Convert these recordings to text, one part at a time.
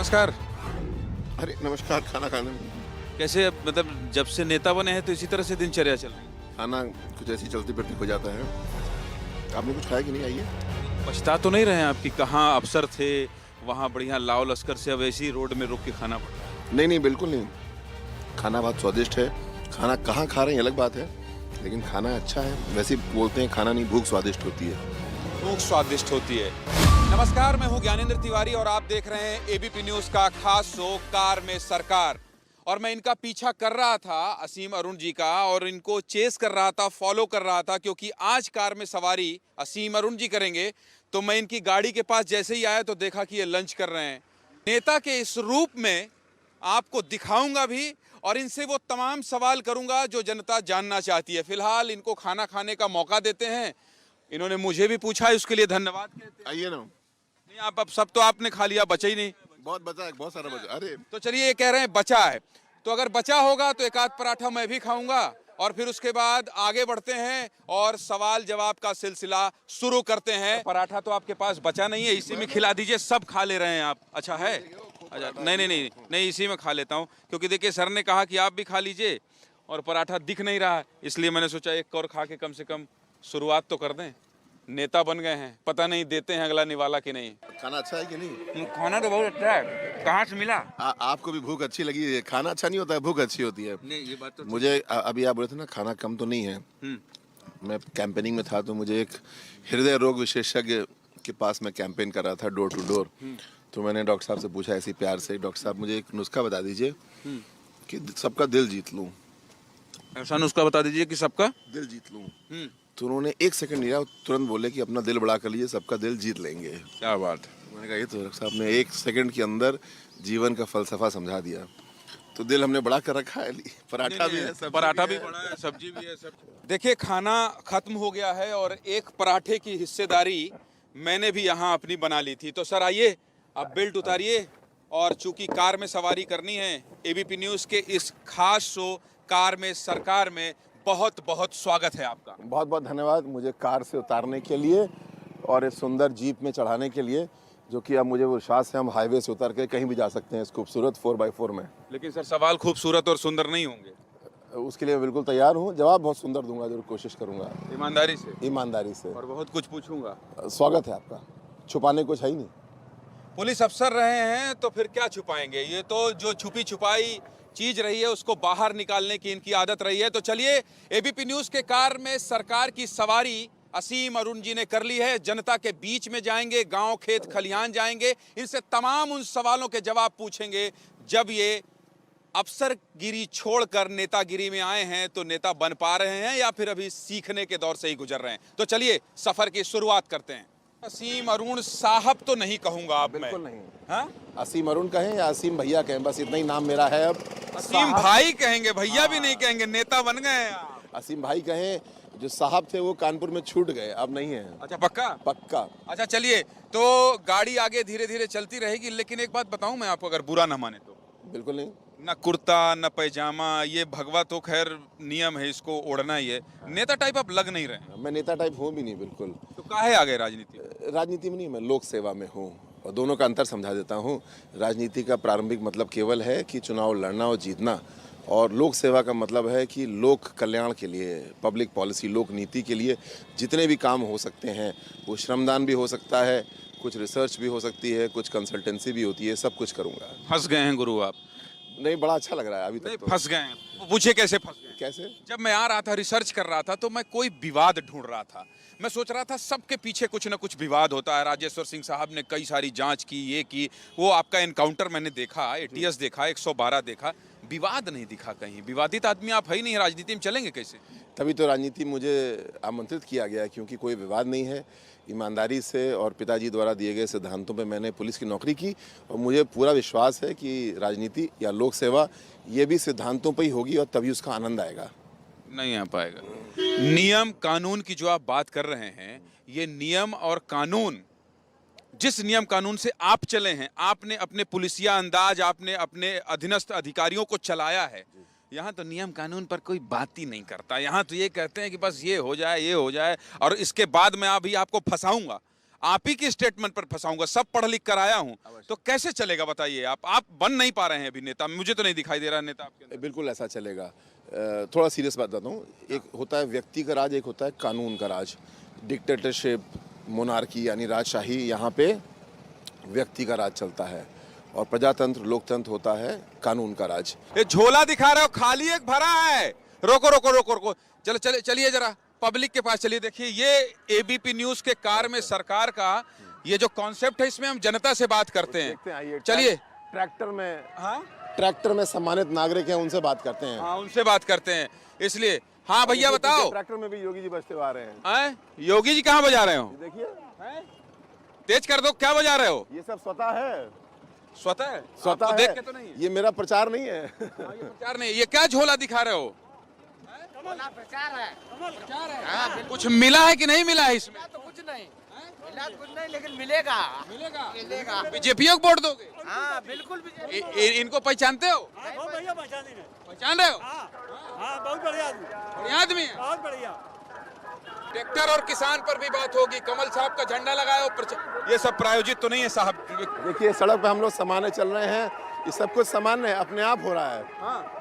नमस्कार। अरे नमस्कार। खाना खाने में कैसे मतलब जब से नेता बने हैं तो इसी तरह से दिनचर्या चल रही है? खाना कुछ ऐसी चलती फिरती हो जाता है। आपने कुछ खाया कि नहीं? आइए। पछता तो नहीं रहे हैं आप कि कहाँ अफसर थे, वहाँ बढ़िया लाव लश्कर से अब ऐसी रोड में रोक के खाना पड़ रहा है? नहीं नहीं, बिल्कुल नहीं। खाना बहुत स्वादिष्ट है। खाना कहाँ खा रहे हैं अलग बात है, लेकिन खाना अच्छा है। वैसे ही बोलते हैं खाना नहीं, भूख स्वादिष्ट होती है। भूख स्वादिष्ट होती है। नमस्कार, मैं हूं ज्ञानेंद्र तिवारी और आप देख रहे हैं एबीपी न्यूज का खास शो कार में सरकार। और मैं इनका पीछा कर रहा था, असीम अरुण जी का, और इनको चेस कर रहा था, फॉलो कर रहा था, क्योंकि आज कार में सवारी असीम अरुण जी करेंगे। तो मैं इनकी गाड़ी के पास जैसे ही आया तो देखा कि ये लंच कर रहे हैं। नेता के इस रूप में आपको दिखाऊंगा भी और इनसे वो तमाम सवाल करूंगा जो जनता जानना चाहती है। फिलहाल इनको खाना खाने का मौका देते हैं। इन्होंने मुझे भी पूछा है, उसके लिए धन्यवाद कहते हैं। आइए ना। नहीं, आप अब सब तो आपने खा लिया, बचा ही नहीं। बहुत बचा है, बहुत सारा बचा। अरे तो चलिए, ये कह रहे हैं बचा है, तो अगर बचा होगा तो एक आध पराठा मैं भी खाऊंगा और फिर उसके बाद आगे बढ़ते हैं और सवाल जवाब का सिलसिला शुरू करते हैं। पराठा तो आपके पास बचा नहीं है, इसी में खिला दीजिए। सब खा ले रहे हैं आप? अच्छा है। अच्छा, नहीं नहीं नहीं नहीं, इसी में खा लेता हूँ, क्योंकि देखिए सर ने कहा कि आप भी खा लीजिए और पराठा दिख नहीं रहा है, इसलिए मैंने सोचा एक और खा के कम से कम शुरुआत तो कर दें। नेता बन गए हैं, पता नहीं देते हैं अगला निवाला कि नहीं। खाना अच्छा है कि नहीं? खाना तो बहुत अच्छा है। कहाँ से मिला? आपको भी भूख अच्छी लगी है? खाना अच्छा नहीं होता है, भूख अच्छी होती है। नहीं, ये बात तो मुझे अभी आप बोले थे ना, खाना कम तो नहीं है। मैं कैंपेनिंग में था तो मुझे एक हृदय रोग विशेषज्ञ के पास मैं कैंपेन कर रहा था, डोर टू डोर। तो मैंने डॉक्टर साहब से पूछा ऐसी प्यार से, डॉक्टर साहब मुझे एक नुस्खा बता दीजिए कि सबका दिल जीत लूं। ऐसा नुस्खा बता दीजिए कि सबका दिल जीत लूं। तो उन्होंने एक सेकंड नहीं रहा, तुरंत बोले कि अपना दिल बड़ा कर लीजिए, सबका दिल जीत लेंगे। क्या बात है। मैंने कहा ये तो डॉक्टर साहब ने एक सेकंड के अंदर जीवन का फलसफा समझा दिया। तो दिल हमने बड़ा कर रखा है। पराठा भी है, पराठा भी बड़ा है, सब्जी भी है, सब। देखिए, खाना खत्म हो गया है और एक पराठे की हिस्सेदारी मैंने भी यहाँ अपनी बना ली थी। तो सर आइए, आप बेल्ट उतारिए। और चूंकि कार में सवारी करनी है, एबीपी न्यूज के इस खास शो कार में सरकार में बहुत बहुत स्वागत है आपका। बहुत बहुत धन्यवाद मुझे कार से उतारने के लिए और इस सुंदर जीप में चढ़ाने के लिए, जो कि अब मुझे विश्वास है हम हाईवे से उतर के कहीं भी जा सकते हैं इस खूबसूरत 4x4 में। लेकिन सर, सवाल खूबसूरत और सुंदर नहीं होंगे? उसके लिए मैं बिल्कुल तैयार हूँ। जवाब बहुत सुंदर दूंगा, जरूर कोशिश करूंगा। ईमानदारी से? ईमानदारी से। और बहुत कुछ पूछूंगा। स्वागत है आपका। छुपाने कुछ है ही नहीं। पुलिस अफसर रहे हैं तो फिर क्या छुपाएंगे। ये तो जो छुपी छुपाई चीज रही है उसको बाहर निकालने की इनकी आदत रही है। तो चलिए, एबीपी न्यूज के कार में सरकार की सवारी असीम अरुण जी ने कर ली है। जनता के बीच में जाएंगे, गांव खेत खलिहान जाएंगे, इनसे तमाम उन सवालों के जवाब पूछेंगे। जब ये अफसरगिरी छोड़कर नेतागिरी में आए हैं तो नेता बन पा रहे हैं या फिर अभी सीखने के दौर से ही गुजर रहे हैं। तो चलिए सफर की शुरुआत करते हैं। असीम अरुण साहब तो नहीं कहूंगा आप? बिल्कुल नहीं। हाँ? असीम अरुण कहें या असीम भैया कहें, बस इतना ही नाम मेरा है अब। असीम भाई कहेंगे, भैया भी नहीं कहेंगे, नेता बन गए हैं आप। असीम भाई कहें। जो साहब थे वो कानपुर में छूट गए, अब नहीं है। अच्छा, पक्का? पक्का। अच्छा चलिए, तो गाड़ी आगे धीरे धीरे चलती रहेगी, लेकिन एक बात बताऊं मैं आपको, अगर बुरा ना माने तो। बिल्कुल नहीं। ना कुर्ता ना पैजामा, ये भगवा तो खैर नियम है, इसको ओढ़ना ही है। नेता टाइप आप लग नहीं रहे। मैं नेता टाइप हूँ भी नहीं, बिल्कुल। तो काहे आ गए राजनीति? राजनीति में नहीं, मैं लोक सेवा में हूँ। और दोनों का अंतर समझा देता हूँ। राजनीति का प्रारंभिक मतलब केवल है कि चुनाव लड़ना और जीतना, और लोक सेवा का मतलब है कि लोक कल्याण के लिए, पब्लिक पॉलिसी, लोक नीति के लिए जितने भी काम हो सकते हैं, वो श्रमदान भी हो सकता है, कुछ रिसर्च भी हो सकती है, कुछ कंसल्टेंसी भी होती है, सब कुछ करूँगा। फंस गए हैं गुरु आप? नहीं, बड़ा अच्छा लग रहा है अभी तक तो। फंस गए हैं? पूछे कैसे फंस गए? कैसे? जब मैं आ रहा था, रिसर्च कर रहा था, तो मैं कोई विवाद ढूंढ रहा था। मैं सोच रहा था सबके पीछे कुछ ना कुछ विवाद होता है। राजेश्वर सिंह साहब ने कई सारी जांच की, ये की, वो आपका एनकाउंटर मैंने देखा, एटीएस देखा, 112 देखा, विवाद नहीं दिखा कहीं। विवादित आदमी आप है ही नहीं, राजनीति में चलेंगे कैसे? तभी तो राजनीति मुझे आमंत्रित किया गया, क्योंकि कोई विवाद नहीं है। ईमानदारी से और पिताजी द्वारा दिए गए सिद्धांतों पे मैंने पुलिस की नौकरी की, और मुझे पूरा विश्वास है कि राजनीति या लोक सेवा ये भी सिद्धांतों पे ही होगी, और तभी उसका आनंद आएगा। नहीं आ पाएगा। नियम कानून की जो आप बात कर रहे हैं, ये नियम और कानून, जिस नियम कानून से आप चले हैं, आपने अपने पुलिसिया अंदाज, आपने अपने अधीनस्थ अधिकारियों को चलाया है, यहाँ तो नियम कानून पर कोई बात ही नहीं करता। यहाँ तो ये कहते हैं कि बस ये हो जाए, ये हो जाए, और इसके बाद मैं अभी आपको फंसाऊंगा। आप ही की स्टेटमेंट पर फंसाऊंगा। सब पढ़ लिख कर आया हूं, तो कैसे चलेगा बताइए। आप बन नहीं पा रहे हैं अभी नेता, मुझे तो नहीं दिखाई दे रहा नेता आपके अंदर। बिल्कुल ऐसा चलेगा। थोड़ा सीरियस बात बताता हूँ। एक होता है व्यक्ति का राज, एक होता है कानून का राज। डिक्टेटरशिप, मोनार्की यानी राजशाही, यहाँ पे व्यक्ति का राज चलता है, और प्रजातंत्र, लोकतंत्र होता है कानून का राज। ये झोला दिखा रहे हो, खाली एक भरा है। रोको रोको रोको रोको, चलो चलिए जरा पब्लिक के पास चलिए। देखिए ये एबीपी न्यूज के कार में सरकार का ये जो कॉन्सेप्ट है, इसमें हम जनता से बात करते हैं। चलिए ट्रैक्टर में, हाँ ट्रैक्टर में सम्मानित नागरिक हैं, उनसे बात करते हैं। हाँ, उनसे बात करते हैं इसलिए। हाँ भैया बताओ, ट्रैक्टर में भी योगी जी बजते हुए आ रहे हैं। योगी जी कहाँ बजा रहे हो? देखिए, तेज कर दो, क्या बजा रहे हो? ये सब स्वतः है। स्वतः स्वतः आपको है। देख के तो नहीं है? ये मेरा प्रचार नहीं है। ये प्रचार नहीं, ये क्या झोला दिखा रहे हो? प्रचार है। प्रचार है। कुछ मिला है कि नहीं मिला है इसमें? तो कुछ नहीं मिला, कुछ नहीं, लेकिन मिलेगा। मिलेगा। बीजेपी को वोट दोगे? हाँ बिल्कुल। इनको पहचानते हो? भैया पहचान रहे हो? हाँ बहुत बढ़िया आदमी, बढ़िया आदमी है। बहुत बढ़िया। ट्रैक्टर और किसान पर भी बात होगी। कमल साहब का झंडा लगाया ऊपर। ये सब प्रायोजित तो नहीं है साहब? देखिए सड़क पे हम लोग सामान्य चल रहे हैं, ये सब कुछ सामान्य है, अपने आप हो रहा है। हाँ।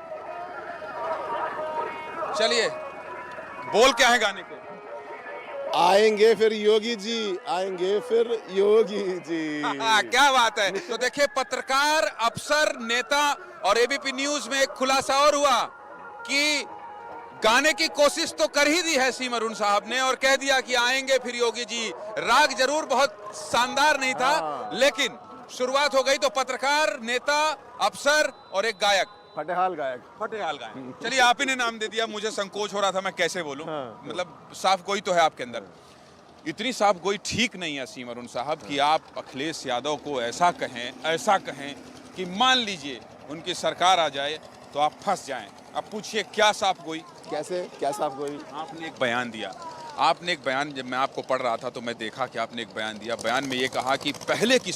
चलिए, बोल क्या है गाने के? आएंगे फिर योगी जी, आएंगे फिर योगी जी। क्या बात है। तो देखिए, पत्रकार, अफसर, नेता और एबीपी न्यूज में एक खुलासा और हुआ कि गाने की कोशिश तो कर ही दी है सीम अरुण साहब ने, और कह दिया कि आएंगे फिर योगी जी। राग जरूर बहुत शानदार नहीं था, लेकिन शुरुआत हो गई। तो पत्रकार, नेता, अफसर और एक गायक, फटेहाल गायक। फटेहाल गायक। चलिए, आप ही ने नाम दे दिया, मुझे संकोच हो रहा था मैं कैसे बोलूं। मतलब साफ गोई तो है आपके अंदर। इतनी साफ गोई ठीक नहीं है सीम अरुण साहब कि आप अखिलेश यादव को ऐसा कहें कि मान लीजिए उनकी सरकार आ जाए तो आप फंस जाएं। अब पूछिए क्या साफ गोई? कैसे, क्या साफ गोई? आपने एक बयान दिया। आपने एक बयान, जब मैं आपको पढ़ रहा था तो मैं देखा कि आपने एक बयान दिया। बयान में ये कहा कि पहले की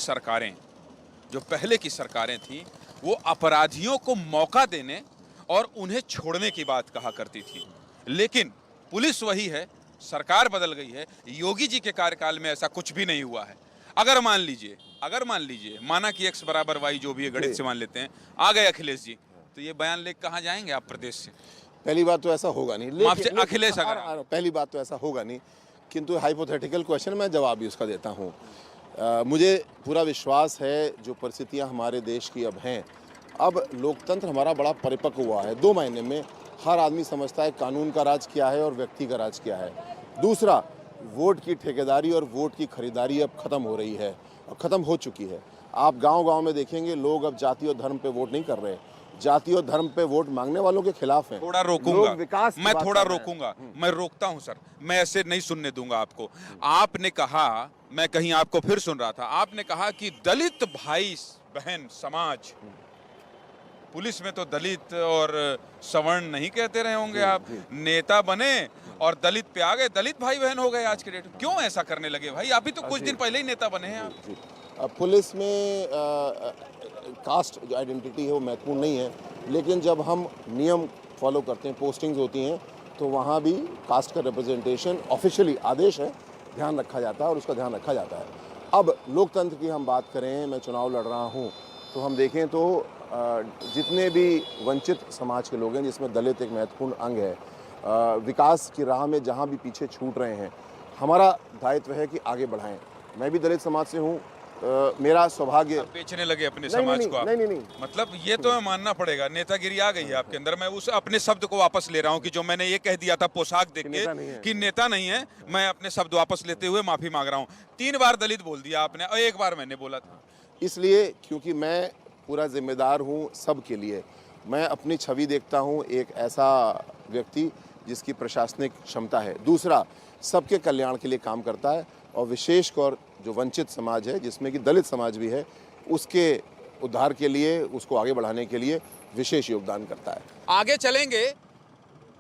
सरकारें थी वो अपराधियों को मौका देने और उन्हें छोड़ने की बात कहा करती थी, लेकिन पुलिस वही है, सरकार बदल गई है। योगी जी के कार्यकाल में ऐसा कुछ भी नहीं हुआ है। अगर मान लीजिए माना कि x बराबर y जो भी है, गणित से मान लेते हैं, आ गए अखिलेश जी, तो ये बयान लेकर कहाँ जाएंगे आप प्रदेश से? पहली बात तो ऐसा होगा नहीं। आपसे अखिलेश अगर पहली बात तो ऐसा होगा नहीं, किंतु हाइपोथेटिकल क्वेश्चन मैं जवाब भी उसका देता हूँ। मुझे पूरा विश्वास है जो परिस्थितियाँ हमारे देश की अब हैं, अब लोकतंत्र हमारा बड़ा परिपक्व हुआ है। 2 महीने में हर आदमी समझता है कानून का राज क्या है और व्यक्ति का राज क्या है। दूसरा, वोट की ठेकेदारी और वोट की खरीदारी अब खत्म हो रही है और ख़त्म हो चुकी है। आप गांव-गांव में देखेंगे, लोग अब जाति और धर्म पे वोट नहीं कर रहे, जाति और धर्म पे वोट मांगने वालों के खिलाफ हैं। थोड़ा रोकूंगा, विकास मैं थोड़ा रोकूंगा, मैं रोकता हूं सर, मैं ऐसे नहीं सुनने दूंगा आपको। आपने कहा, मैं कहीं आपको फिर सुन रहा था, आपने कहा कि दलित भाई बहन समाज, पुलिस में तो दलित और सवर्ण नहीं कहते रहे होंगे आप, नेता बने और दलित पे आ गए, दलित भाई बहन हो गए आज के डेट में। क्यों ऐसा करने लगे भाई? अभी तो कुछ दिन पहले ही नेता बने हैं आप। पुलिस में कास्ट जो आइडेंटिटी है वो महत्वपूर्ण नहीं है, लेकिन जब हम नियम फॉलो करते हैं, पोस्टिंग्स होती हैं, तो वहाँ भी कास्ट का रिप्रेजेंटेशन ऑफिशियली आदेश है, ध्यान रखा जाता है और उसका ध्यान रखा जाता है। अब लोकतंत्र की हम बात करें, मैं चुनाव लड़ रहा हूँ, तो हम देखें तो जितने भी वंचित समाज के लोग हैं, जिसमें दलित एक महत्वपूर्ण अंग है, विकास की राह में जहाँ भी पीछे छूट रहे हैं, हमारा दायित्व है कि आगे बढ़ाएं। मैं भी दलित समाज से हूँ, मेरा सौभाग्य। बेचने लगे अपने समाज को आप? नहीं। मतलब ये तो मानना पड़ेगा, नेतागिरी आ गई है आपके अंदर। मैं उस अपने शब्द को वापस ले रहा हूँ कि जो मैंने ये कह दिया था पोशाक देख के कि नेता नहीं है, मैं अपने शब्द वापस लेते हुए माफी मांग रहा हूँ। 3 बार दलित बोल दिया आपने और 1 बार मैंने बोला था। इसलिए क्योंकि मैं पूरा जिम्मेदार हूँ सबके लिए। मैं अपनी छवि देखता हूँ एक ऐसा व्यक्ति जिसकी प्रशासनिक क्षमता है, दूसरा सबके कल्याण के लिए काम करता है, और विशेषकर जो वंचित समाज है, जिसमें कि दलित समाज भी है, उसके उद्धार के लिए, उसको आगे बढ़ाने के लिए विशेष योगदान करता है। आगे चलेंगे,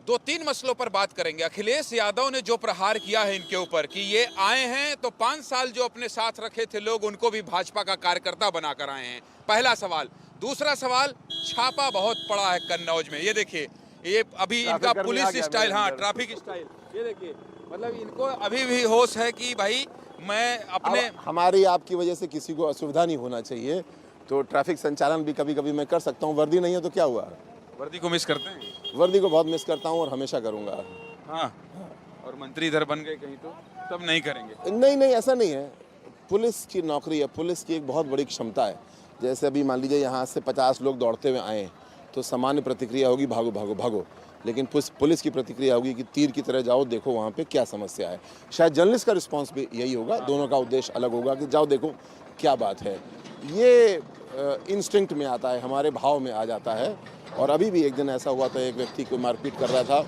2-3 मसलों पर बात करेंगे। अखिलेश यादव ने जो प्रहार किया है इनके ऊपर कि ये आए हैं तो 5 साल जो अपने साथ रखे थे लोग, उनको भी भाजपा का कार्यकर्ता बनाकर आए हैं, पहला सवाल। दूसरा सवाल, छापा बहुत पड़ा है कन्नौज में। ये देखिए, ये अभी इनका पुलिस स्टाइल, हाँ ट्रैफिक स्टाइल, ये देखिए मतलब इनको अभी भी होश है कि भाई मैं अपने अब हमारी आपकी वजह से किसी को असुविधा नहीं होना चाहिए, तो ट्रैफिक संचालन भी कभी कभी मैं कर सकता हूँ। वर्दी नहीं है तो क्या हुआ? वर्दी को मिस करते हैं। वर्दी को बहुत मिस करता हूँ और हमेशा करूँगा। हाँ, और मंत्री इधर बन गए कहीं तो तब नहीं करेंगे। नहीं नहीं, ऐसा नहीं है। पुलिस की नौकरी है, पुलिस की एक बहुत बड़ी क्षमता है। जैसे अभी मान लीजिए यहाँ से 50 लोग दौड़ते हुए आए, तो सामान्य प्रतिक्रिया होगी भागो भागो भागो, लेकिन पुलिस की प्रतिक्रिया होगी कि तीर की तरह जाओ, देखो वहाँ पे क्या समस्या है। शायद जर्नलिस्ट का रिस्पांस भी यही होगा, दोनों का उद्देश्य अलग होगा कि जाओ देखो क्या बात है। ये इंस्टिंक्ट में आता है, हमारे भाव में आ जाता है। और अभी भी एक दिन ऐसा हुआ था, एक व्यक्ति को मारपीट कर रहा था,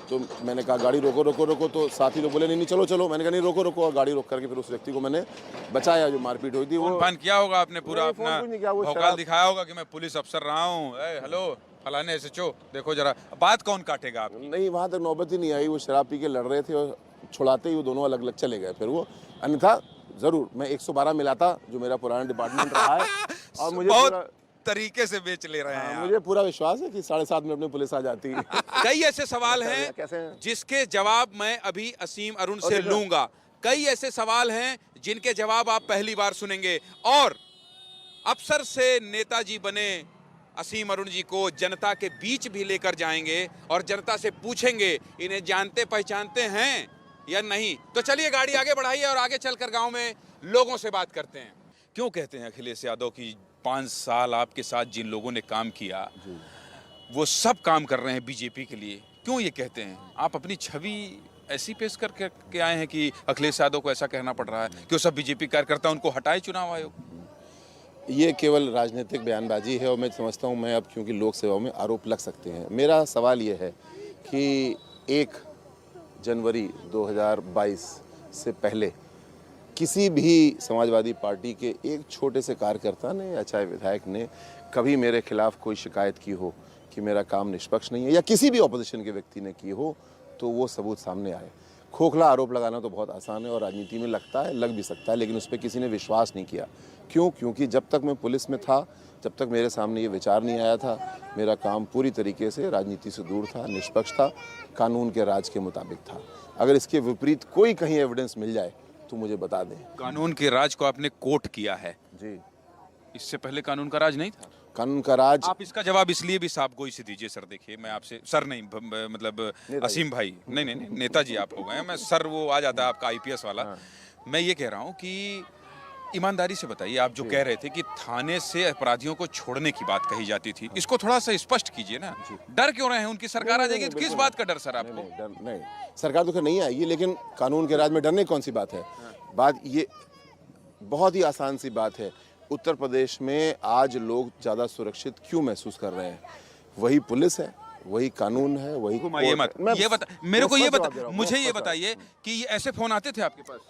तो मैंने कहा गाड़ी रोको रोको रोको, तो साथी लोग बोले नहीं नहीं चलो चलो, मैंने कहा नहीं रोको रोको, और गाड़ी रोक करके फिर उस व्यक्ति को मैंने बचाया जो मारपीट हुई थी। वो फोन किया होगा आपने पूरा नहीं, अपना फोन नहीं किया, वो भौकाल शराब- दिखाया होगा कि मैं पुलिस अफसर रहा हूँ, हेलो फलाने एसएचओ देखो जरा, बात कौन काटेगा आप? नहीं, वहाँ तक नौबत ही नहीं आई। वो शराब पी के लड़ रहे थे और छुड़ाते ही वो दोनों अलग अलग चले गए फिर वो। अन्यथा ज़रूर मैं 112 मिलाता, जो मेरा पुराना डिपार्टमेंट रहा है, और मुझे बहुत पूरा, तरीके से बेच ले रहे हैं आप। मुझे पूरा विश्वास है कि 7:30 मिनट में पुलिस आ जाती है। कई ऐसे सवाल हैं कैसे हैं? जिसके जवाब मैं अभी असीम अरुण से लूंगा। कई ऐसे सवाल हैं जिनके जवाब आप पहली बार सुनेंगे। और अफसर से नेताजी बने असीम अरुण जी को जनता के बीच भी लेकर जाएंगे और जनता से पूछेंगे इन्हें जानते पहचानते हैं या नहीं। तो चलिए गाड़ी आगे बढ़ाइए और आगे चलकर गांव में लोगों से बात करते हैं। क्यों कहते हैं अखिलेश यादव की 5 साल आपके साथ जिन लोगों ने काम किया वो सब काम कर रहे हैं बीजेपी के लिए, क्यों ये कहते हैं? आप अपनी छवि ऐसी पेश करके आए हैं कि अखिलेश यादव को ऐसा कहना पड़ रहा है कि वो सब बीजेपी कार्यकर्ता उनको हटाए चुनाव आयोग? ये केवल राजनीतिक बयानबाजी है, और मैं समझता हूँ मैं अब क्योंकि लोक सेवा में आरोप लग सकते हैं। मेरा सवाल ये है कि 1 जनवरी 2022 से पहले किसी भी समाजवादी पार्टी के एक छोटे से कार्यकर्ता ने या चाहे विधायक ने कभी मेरे खिलाफ कोई शिकायत की हो कि मेरा काम निष्पक्ष नहीं है, या किसी भी ऑपोजिशन के व्यक्ति ने की हो, तो वो सबूत सामने आए। खोखला आरोप लगाना तो बहुत आसान है और राजनीति में लगता है, लग भी सकता है, लेकिन उस पर किसी ने विश्वास नहीं किया। क्यों? क्योंकि जब तक मैं पुलिस में था, जब तक मेरे सामने ये विचार नहीं आया था, मेरा काम पूरी तरीके से राजनीति से दूर था, निष्पक्ष था, कानून के राज के मुताबिक था। अगर इसके विपरीत कोई कहीं एविडेंस मिल जाए तो मुझे बता दें। कानून के राज को आपने कोट किया है जी, इससे पहले कानून का राज नहीं था? कानून का राज। आप इसका जवाब इसलिए भी साफ गोई से दीजिए सर। देखिए मैं आपसे सर नहीं मतलब असीम भाई नहीं, नेताजी आप हो गए, मैं सर वो आ जाता है आपका आईपीएस वाला। मैं ये कह रहा हूँ कि ईमानदारी से बताइए, आप जो कह रहे थे कि थाने से अपराधियों को छोड़ने की बात कही जाती थी, इसको थोड़ा सा स्पष्ट कीजिए ना। डर क्यों रहे हैं? उनकी सरकार आ जाएगी तो किस बात का डर सर आपको? नहीं, सरकार तो खैर नहीं आएगी, लेकिन कानून के राज में डरने कौन सी बात है? बात ये बहुत ही आसान सी बात है। उत्तर प्रदेश में आज लोग ज़्यादा सुरक्षित क्यों महसूस कर रहे हैं? वही पुलिस है, वही कानून है, वही ये मत ये बता मेरे को, ये बता मुझे, ये बता बताइए कि ऐसे फोन आते थे आपके पास?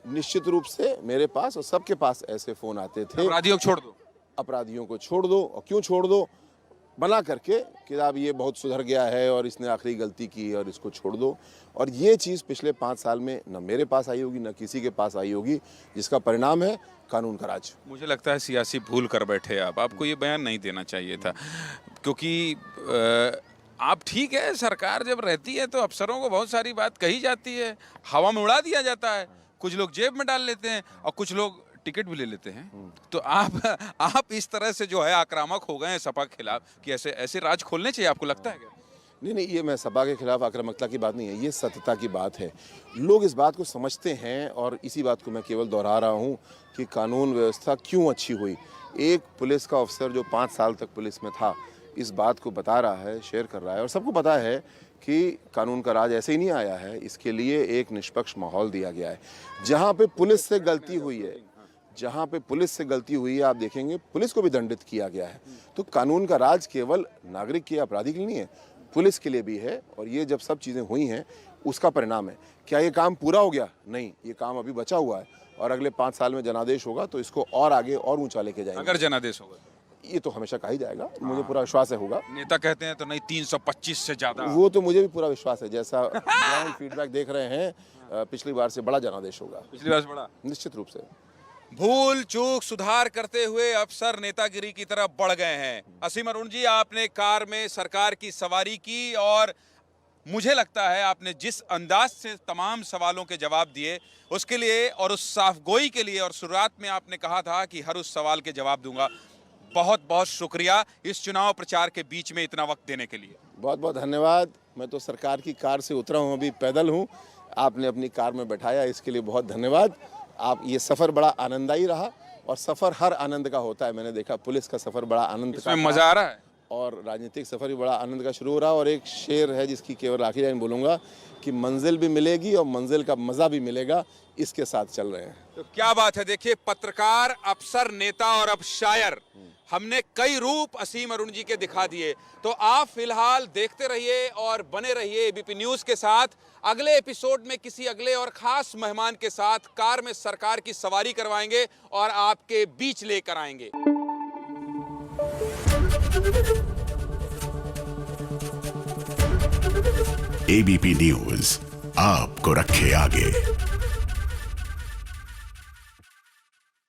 निश्चित रूप से मेरे पास और सबके पास ऐसे फोन आते थे। अपराधियों को छोड़ दो, अपराधियों को छोड़ दो। और क्यों छोड़ दो? बना करके कि अब ये बहुत सुधर गया है और इसने आखिरी गलती की और इसको छोड़ दो। और ये चीज़ पिछले 5 साल में न मेरे पास आई होगी, न किसी के पास आई होगी, जिसका परिणाम है कानून का राज। मुझे लगता है सियासी भूल कर बैठे आप। आपको ये बयान नहीं देना चाहिए था, क्योंकि आप ठीक है, सरकार जब रहती है तो अफसरों को बहुत सारी बात कही जाती है, हवा में उड़ा दिया जाता है, कुछ लोग जेब में डाल लेते हैं और कुछ लोग टिकट भी ले लेते हैं। तो आप इस तरह से जो है आक्रामक हो गए हैं सपा के खिलाफ कि ऐसे राज खोलने चाहिए, आपको लगता है क्या? नहीं, ये मैं सपा के खिलाफ आक्रामकता की बात नहीं है, ये सत्यता की बात है। लोग इस बात को समझते हैं और इसी बात को मैं केवल दोहरा रहा हूँ कि कानून व्यवस्था क्यों अच्छी हुई। एक पुलिस का अफसर जो 5 साल तक पुलिस में था, इस बात को बता रहा है, शेयर कर रहा है, और सबको पता है कि कानून का राज ऐसे ही नहीं आया है। इसके लिए एक निष्पक्ष माहौल दिया गया है। जहाँ पे पुलिस से गलती हुई है, जहाँ पे पुलिस से गलती हुई है, आप देखेंगे पुलिस को भी दंडित किया गया है। तो कानून का राज केवल नागरिक के अपराधी के लिए नहीं है, पुलिस के लिए भी है। और ये जब सब चीज़ें हुई हैं उसका परिणाम है। क्या ये काम पूरा हो गया? नहीं, ये काम अभी बचा हुआ है और अगले 5 साल में जनादेश होगा तो इसको और आगे और ऊंचा लेके जाएंगे। अगर जनादेश होगा ये तो हमेशा कहा ही जाएगा, मुझे पूरा विश्वास है होगा। नेता कहते हैं तो नहीं, 325 से ज्यादा। वो तो मुझे भी पूरा विश्वास है, जैसा ग्राउंड फीडबैक देख रहे हैं, पिछली बार से बड़ा जनादेश होगा, पिछली बार से बड़ा, निश्चित रूप से। भूल चूक सुधार करते हुए अफसर नेतागिरी की तरफ बढ़ गए हैं। असीम अरुण जी, आपने कार में सरकार की सवारी की और मुझे लगता है आपने जिस अंदाज से तमाम सवालों के जवाब दिए उसके लिए और उस साफगोई के लिए, और शुरुआत में आपने कहा था कि हर उस सवाल के जवाब दूंगा, बहुत बहुत शुक्रिया इस चुनाव प्रचार के बीच में इतना वक्त देने के लिए। बहुत बहुत धन्यवाद। मैं तो सरकार की कार से उतरा हूँ, अभी पैदल हूँ, आपने अपनी कार में बैठाया, इसके लिए बहुत धन्यवाद। आप ये सफ़र बड़ा आनंददायी रहा और सफ़र हर आनंद का होता है। मैंने देखा पुलिस का सफ़र बड़ा आनंद का इसमें मज़ा आ रहा है और राजनीतिक सफ़र भी बड़ा आनंद का शुरू हो रहा है। और एक शेर है जिसकी केवल आखिरी लाइन बोलूँगा कि मंजिल भी मिलेगी और मंजिल का मज़ा भी मिलेगा, इसके साथ चल रहे हैं। तो क्या बात है। देखिए, पत्रकार, अफसर, नेता और अब शायर, हमने कई रूप असीम अरुण जी के दिखा दिए। तो आप फिलहाल देखते रहिए और बने रहिए एबीपी न्यूज़ के साथ। अगले एपिसोड में किसी अगले और खास मेहमान के साथ कार में सरकार की सवारी करवाएंगे और आपके बीच लेकर आएंगे। एबीपी न्यूज़ आपको रखे आगे।